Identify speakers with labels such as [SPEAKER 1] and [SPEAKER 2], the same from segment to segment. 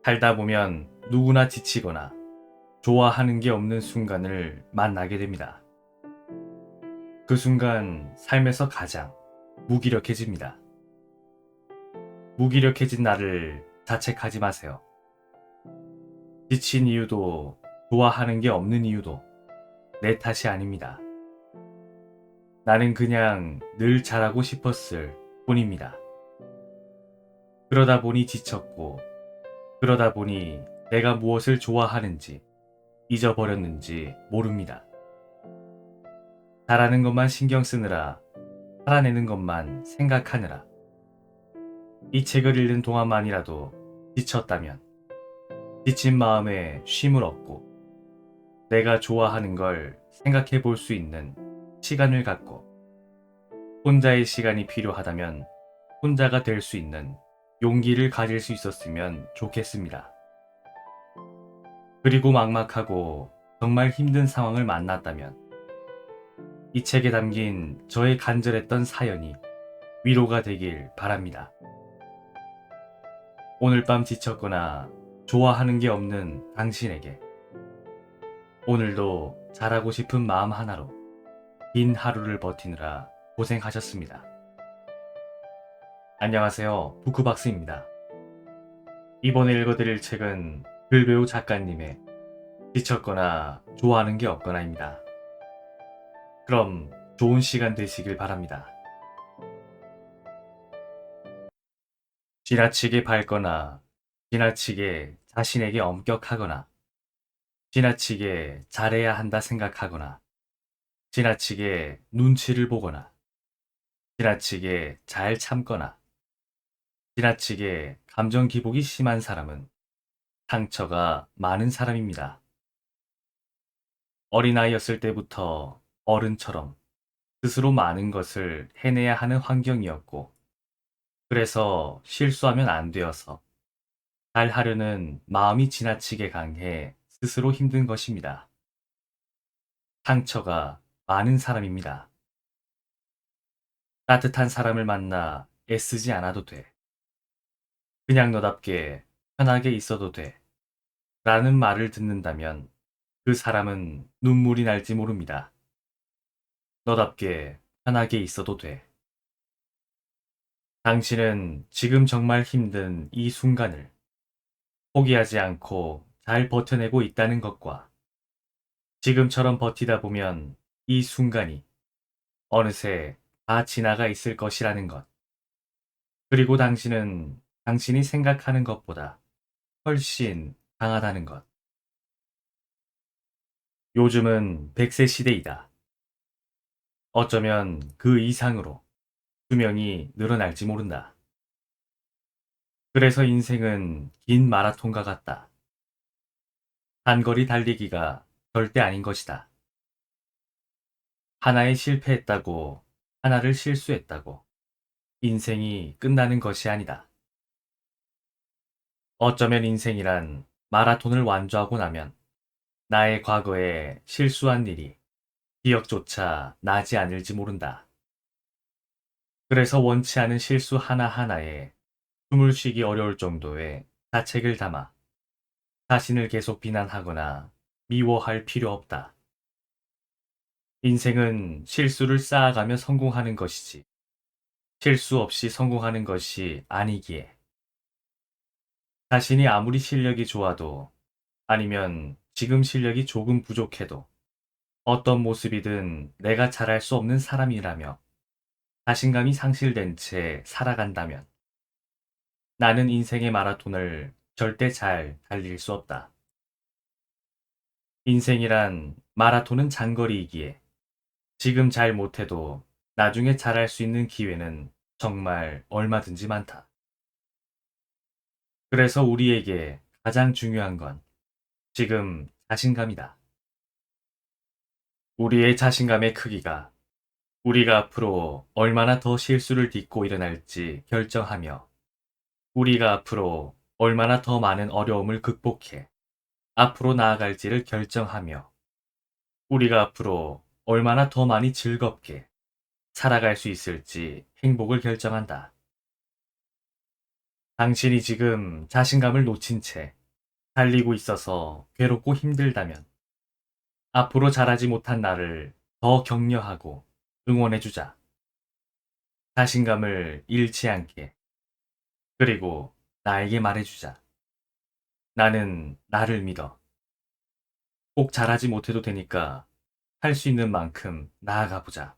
[SPEAKER 1] 살다 보면 누구나 지치거나 좋아하는 게 없는 순간을 만나게 됩니다. 그 순간 삶에서 가장 무기력해집니다. 무기력해진 나를 자책하지 마세요. 지친 이유도 좋아하는 게 없는 이유도 내 탓이 아닙니다. 나는 그냥 늘 잘하고 싶었을 뿐입니다. 그러다 보니 지쳤고, 그러다 보니 내가 무엇을 좋아하는지 잊어버렸는지 모릅니다. 잘하는 것만 신경 쓰느라, 살아내는 것만 생각하느라, 이 책을 읽는 동안만이라도 지쳤다면, 지친 마음에 쉼을 얻고, 내가 좋아하는 걸 생각해 볼 수 있는 시간을 갖고, 혼자의 시간이 필요하다면 혼자가 될 수 있는 용기를 가질 수 있었으면 좋겠습니다. 그리고 막막하고 정말 힘든 상황을 만났다면 이 책에 담긴 저의 간절했던 사연이 위로가 되길 바랍니다. 오늘 밤 지쳤거나 좋아하는 게 없는 당신에게 오늘도 잘하고 싶은 마음 하나로 긴 하루를 버티느라 고생하셨습니다. 안녕하세요. 부크박스입니다. 이번에 읽어드릴 책은 글배우 작가님의 지쳤거나 좋아하는 게 없거나입니다. 그럼 좋은 시간 되시길 바랍니다. 지나치게 밝거나 지나치게 자신에게 엄격하거나 지나치게 잘해야 한다 생각하거나 지나치게 눈치를 보거나 지나치게 잘 참거나 지나치게 감정 기복이 심한 사람은 상처가 많은 사람입니다. 어린아이였을 때부터 어른처럼 스스로 많은 것을 해내야 하는 환경이었고, 그래서 실수하면 안 되어서 잘 하려는 마음이 지나치게 강해 스스로 힘든 것입니다. 상처가 많은 사람입니다. 따뜻한 사람을 만나 애쓰지 않아도 돼. 그냥 너답게 편하게 있어도 돼. 라는 말을 듣는다면 그 사람은 눈물이 날지 모릅니다. 너답게 편하게 있어도 돼. 당신은 지금 정말 힘든 이 순간을 포기하지 않고 잘 버텨내고 있다는 것과 지금처럼 버티다 보면 이 순간이 어느새 다 지나가 있을 것이라는 것. 그리고 당신은 당신이 생각하는 것보다 훨씬 강하다는 것. 요즘은 100세 시대이다. 어쩌면 그 이상으로 수명이 늘어날지 모른다. 그래서 인생은 긴 마라톤과 같다. 단거리 달리기가 절대 아닌 것이다. 하나에 실패했다고, 하나를 실수했다고, 인생이 끝나는 것이 아니다. 어쩌면 인생이란 마라톤을 완주하고 나면 나의 과거에 실수한 일이 기억조차 나지 않을지 모른다. 그래서 원치 않은 실수 하나하나에 숨을 쉬기 어려울 정도의 자책을 담아 자신을 계속 비난하거나 미워할 필요 없다. 인생은 실수를 쌓아가며 성공하는 것이지 실수 없이 성공하는 것이 아니기에 자신이 아무리 실력이 좋아도 아니면 지금 실력이 조금 부족해도 어떤 모습이든 내가 잘할 수 없는 사람이라며 자신감이 상실된 채 살아간다면 나는 인생의 마라톤을 절대 잘 달릴 수 없다. 인생이란 마라톤은 장거리이기에 지금 잘 못해도 나중에 잘할 수 있는 기회는 정말 얼마든지 많다. 그래서 우리에게 가장 중요한 건 지금 자신감이다. 우리의 자신감의 크기가 우리가 앞으로 얼마나 더 실수를 딛고 일어날지 결정하며 우리가 앞으로 얼마나 더 많은 어려움을 극복해 앞으로 나아갈지를 결정하며 우리가 앞으로 얼마나 더 많이 즐겁게 살아갈 수 있을지 행복을 결정한다. 당신이 지금 자신감을 놓친 채 달리고 있어서 괴롭고 힘들다면 앞으로 잘하지 못한 나를 더 격려하고 응원해주자. 자신감을 잃지 않게. 그리고 나에게 말해주자. 나는 나를 믿어. 꼭 잘하지 못해도 되니까 할 수 있는 만큼 나아가 보자.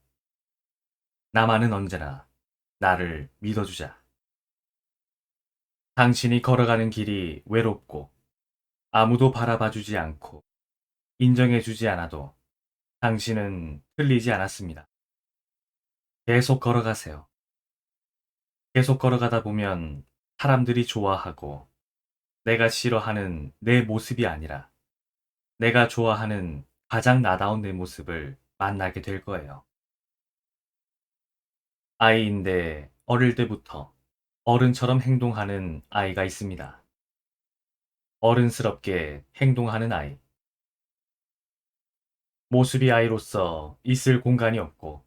[SPEAKER 1] 나만은 언제나 나를 믿어주자. 당신이 걸어가는 길이 외롭고 아무도 바라봐주지 않고 인정해주지 않아도 당신은 틀리지 않았습니다. 계속 걸어가세요. 계속 걸어가다 보면 사람들이 좋아하고 내가 싫어하는 내 모습이 아니라 내가 좋아하는 가장 나다운 내 모습을 만나게 될 거예요. 아이인데 어릴 때부터 어른처럼 행동하는 아이가 있습니다. 어른스럽게 행동하는 아이. 모습이 아이로서 있을 공간이 없고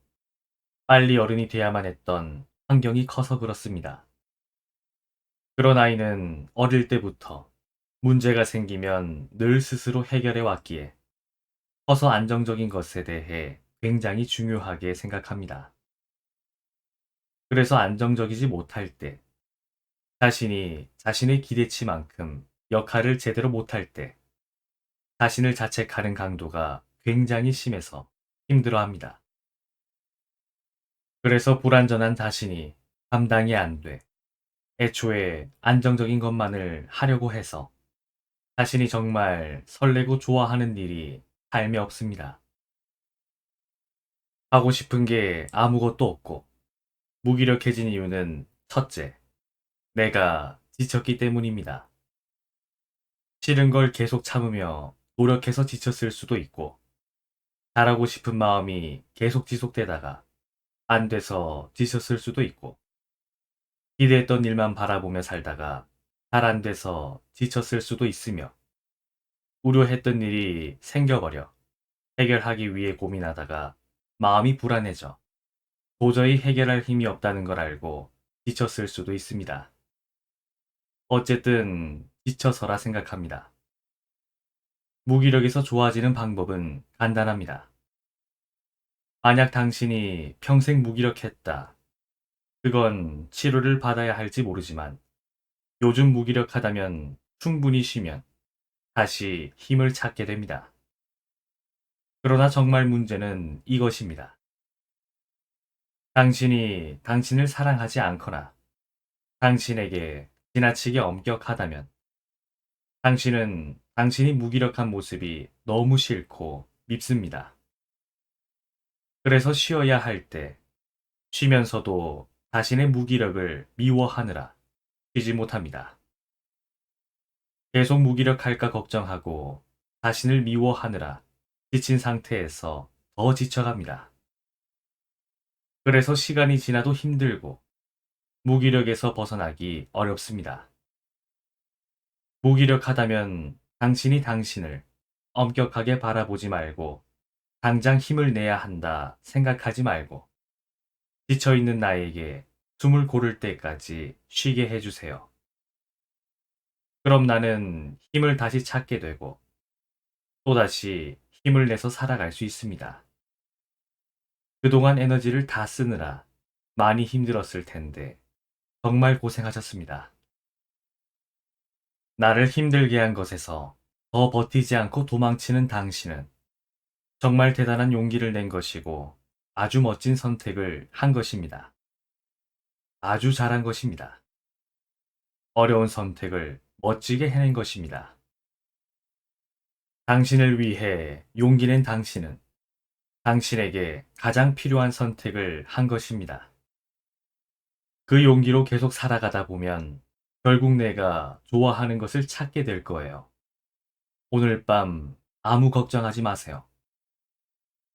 [SPEAKER 1] 빨리 어른이 돼야만 했던 환경이 커서 그렇습니다. 그런 아이는 어릴 때부터 문제가 생기면 늘 스스로 해결해 왔기에 커서 안정적인 것에 대해 굉장히 중요하게 생각합니다. 그래서 안정적이지 못할 때, 자신이 자신의 기대치만큼 역할을 제대로 못할 때, 자신을 자책하는 강도가 굉장히 심해서 힘들어합니다. 그래서 불완전한 자신이 감당이 안 돼. 애초에 안정적인 것만을 하려고 해서 자신이 정말 설레고 좋아하는 일이 삶에 없습니다. 하고 싶은 게 아무것도 없고 무기력해진 이유는 첫째, 내가 지쳤기 때문입니다. 싫은 걸 계속 참으며 노력해서 지쳤을 수도 있고 잘하고 싶은 마음이 계속 지속되다가 안 돼서 지쳤을 수도 있고 기대했던 일만 바라보며 살다가 잘 안 돼서 지쳤을 수도 있으며 우려했던 일이 생겨버려 해결하기 위해 고민하다가 마음이 불안해져 도저히 해결할 힘이 없다는 걸 알고 지쳤을 수도 있습니다. 어쨌든 지쳐서라 생각합니다. 무기력에서 좋아지는 방법은 간단합니다. 만약 당신이 평생 무기력했다. 그건 치료를 받아야 할지 모르지만 요즘 무기력하다면 충분히 쉬면 다시 힘을 찾게 됩니다. 그러나 정말 문제는 이것입니다. 당신이 당신을 사랑하지 않거나 당신에게 지나치게 엄격하다면 당신은 당신이 무기력한 모습이 너무 싫고 밉습니다. 그래서 쉬어야 할 때 쉬면서도 자신의 무기력을 미워하느라 쉬지 못합니다. 계속 무기력할까 걱정하고 자신을 미워하느라 지친 상태에서 더 지쳐갑니다. 그래서 시간이 지나도 힘들고 무기력에서 벗어나기 어렵습니다. 무기력하다면 당신이 당신을 엄격하게 바라보지 말고 당장 힘을 내야 한다 생각하지 말고 지쳐있는 나에게 숨을 고를 때까지 쉬게 해주세요. 그럼 나는 힘을 다시 찾게 되고 또다시 힘을 내서 살아갈 수 있습니다. 그동안 에너지를 다 쓰느라 많이 힘들었을 텐데 정말 고생하셨습니다. 나를 힘들게 한 것에서 더 버티지 않고 도망치는 당신은 정말 대단한 용기를 낸 것이고 아주 멋진 선택을 한 것입니다. 아주 잘한 것입니다. 어려운 선택을 멋지게 해낸 것입니다. 당신을 위해 용기 낸 당신은 당신에게 가장 필요한 선택을 한 것입니다. 그 용기로 계속 살아가다 보면 결국 내가 좋아하는 것을 찾게 될 거예요. 오늘 밤 아무 걱정하지 마세요.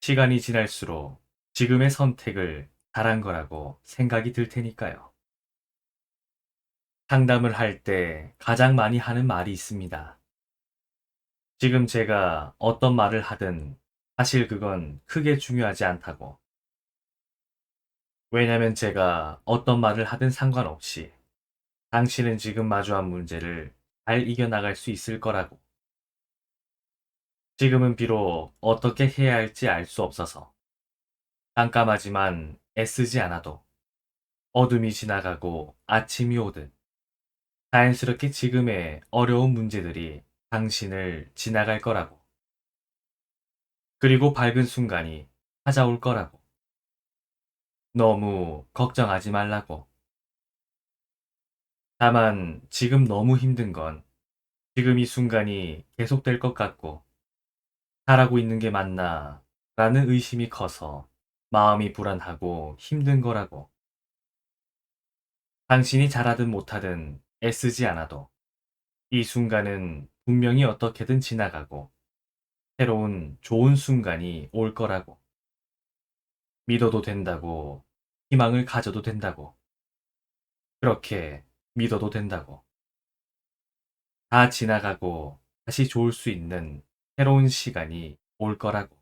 [SPEAKER 1] 시간이 지날수록 지금의 선택을 잘한 거라고 생각이 들 테니까요. 상담을 할 때 가장 많이 하는 말이 있습니다. 지금 제가 어떤 말을 하든 사실 그건 크게 중요하지 않다고. 왜냐면 제가 어떤 말을 하든 상관없이 당신은 지금 마주한 문제를 잘 이겨나갈 수 있을 거라고. 지금은 비록 어떻게 해야 할지 알 수 없어서 깜깜하지만 애쓰지 않아도 어둠이 지나가고 아침이 오듯 자연스럽게 지금의 어려운 문제들이 당신을 지나갈 거라고. 그리고 밝은 순간이 찾아올 거라고. 너무 걱정하지 말라고. 다만 지금 너무 힘든 건 지금 이 순간이 계속될 것 같고 잘하고 있는 게 맞나 라는 의심이 커서 마음이 불안하고 힘든 거라고. 당신이 잘하든 못하든 애쓰지 않아도 이 순간은 분명히 어떻게든 지나가고 새로운 좋은 순간이 올 거라고. 믿어도 된다고, 희망을 가져도 된다고, 그렇게 믿어도 된다고. 다 지나가고 다시 좋을 수 있는 새로운 시간이 올 거라고.